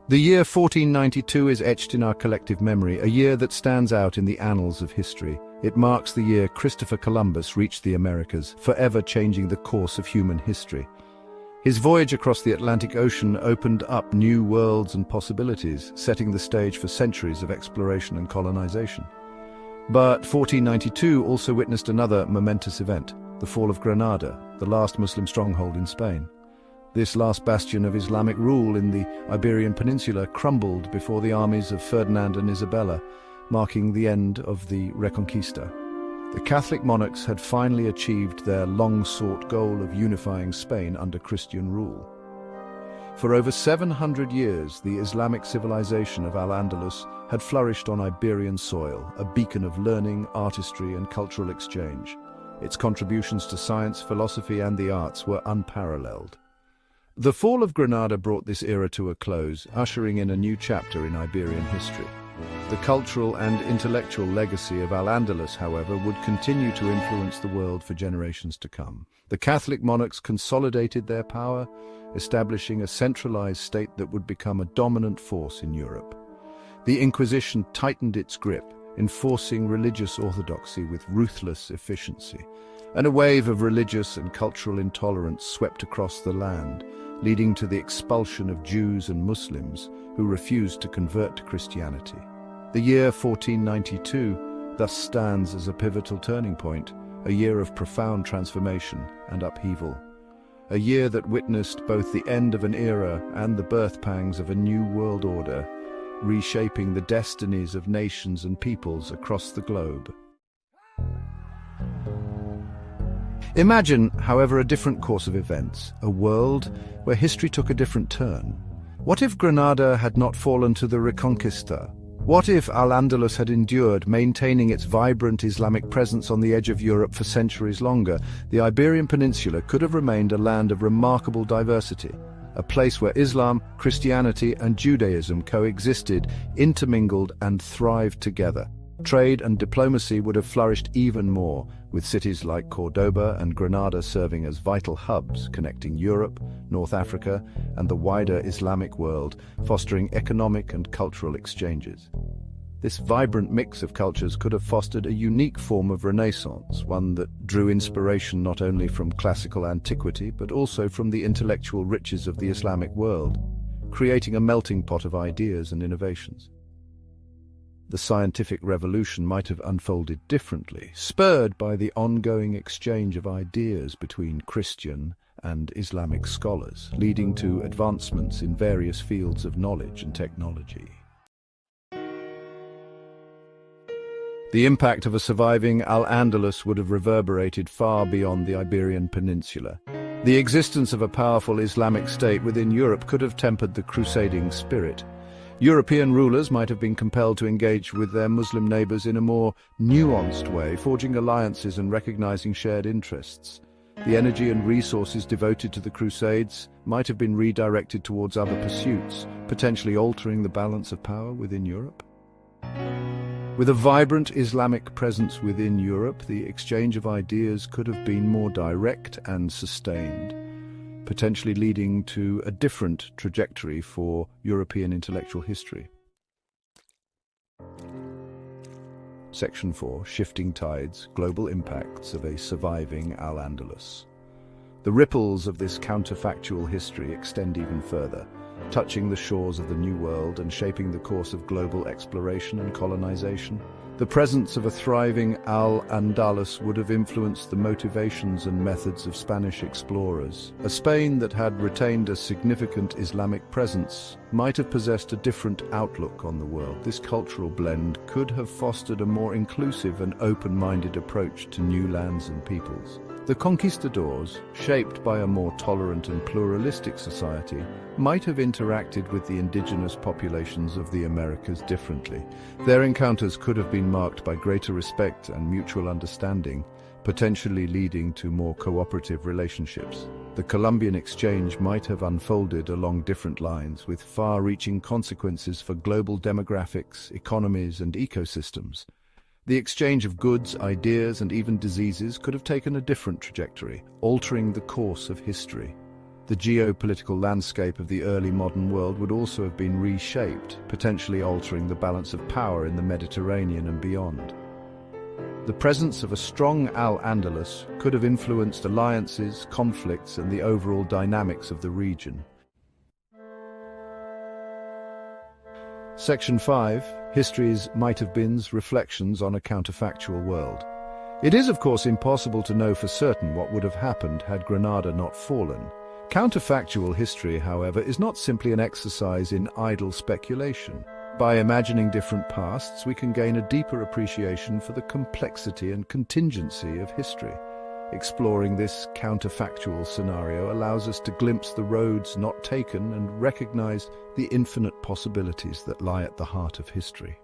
The year 1492 is etched in our collective memory, a year that stands out in the annals of history. It marks the year Christopher Columbus reached the Americas, forever changing the course of human history. His voyage across the Atlantic Ocean opened up new worlds and possibilities, setting the stage for centuries of exploration and colonization. But 1492 also witnessed another momentous event, the fall of Granada, the last Muslim stronghold in Spain. This last bastion of Islamic rule in the Iberian Peninsula crumbled before the armies of Ferdinand and Isabella, marking the end of the Reconquista. The Catholic monarchs had finally achieved their long-sought goal of unifying Spain under Christian rule. For over 700 years, the Islamic civilization of Al-Andalus had flourished on Iberian soil, a beacon of learning, artistry, and cultural exchange. Its contributions to science, philosophy, and the arts were unparalleled. The fall of Granada brought this era to a close, ushering in a new chapter in Iberian history. The cultural and intellectual legacy of Al-Andalus, however, would continue to influence the world for generations to come. The Catholic monarchs consolidated their power, establishing a centralized state that would become a dominant force in Europe. The Inquisition tightened its grip, enforcing religious orthodoxy with ruthless efficiency, and a wave of religious and cultural intolerance swept across the land, leading to the expulsion of Jews and Muslims who refused to convert to Christianity. The year 1492 thus stands as a pivotal turning point, a year of profound transformation and upheaval. A year that witnessed both the end of an era and the birth pangs of a new world order, reshaping the destinies of nations and peoples across the globe. Imagine, however, a different course of events, a world where history took a different turn. What if Granada had not fallen to the Reconquista? What if Al-Andalus had endured, maintaining its vibrant Islamic presence on the edge of Europe for centuries longer? The Iberian Peninsula could have remained a land of remarkable diversity, a place where Islam, Christianity, and Judaism coexisted, intermingled, and thrived together. Trade and diplomacy would have flourished even more, with cities like Cordoba and Granada serving as vital hubs connecting Europe, North Africa, and the wider Islamic world, fostering economic and cultural exchanges. This vibrant mix of cultures could have fostered a unique form of Renaissance, one that drew inspiration not only from classical antiquity but also from the intellectual riches of the Islamic world, creating a melting pot of ideas and innovations. The scientific revolution might have unfolded differently, spurred by the ongoing exchange of ideas between Christian and Islamic scholars, leading to advancements in various fields of knowledge and technology. The impact of a surviving Al-Andalus would have reverberated far beyond the Iberian Peninsula. The existence of a powerful Islamic state within Europe could have tempered the crusading spirit. European rulers might have been compelled to engage with their Muslim neighbors in a more nuanced way, forging alliances and recognizing shared interests. The energy and resources devoted to the Crusades might have been redirected towards other pursuits, potentially altering the balance of power within Europe. With a vibrant Islamic presence within Europe, the exchange of ideas could have been more direct and sustained, potentially leading to a different trajectory for European intellectual history. Section 4. Shifting Tides, Global Impacts of a Surviving Al-Andalus. The ripples of this counterfactual history extend even further, touching the shores of the New World and shaping the course of global exploration and colonization. The presence of a thriving Al-Andalus would have influenced the motivations and methods of Spanish explorers. A Spain that had retained a significant Islamic presence might have possessed a different outlook on the world. This cultural blend could have fostered a more inclusive and open-minded approach to new lands and peoples. The conquistadors, shaped by a more tolerant and pluralistic society, might have interacted with the indigenous populations of the Americas differently. Their encounters could have been marked by greater respect and mutual understanding, potentially leading to more cooperative relationships. The Columbian exchange might have unfolded along different lines, with far-reaching consequences for global demographics, economies, and ecosystems. The exchange of goods, ideas, and even diseases could have taken a different trajectory, altering the course of history. The geopolitical landscape of the early modern world would also have been reshaped, potentially altering the balance of power in the Mediterranean and beyond. The presence of a strong Al-Andalus could have influenced alliances, conflicts, and the overall dynamics of the region. Section 5. History's might-have-beens, reflections on a counterfactual world. It is, of course, impossible to know for certain what would have happened had Granada not fallen. Counterfactual history, however, is not simply an exercise in idle speculation. By imagining different pasts, we can gain a deeper appreciation for the complexity and contingency of history. Exploring this counterfactual scenario allows us to glimpse the roads not taken and recognize the infinite possibilities that lie at the heart of history.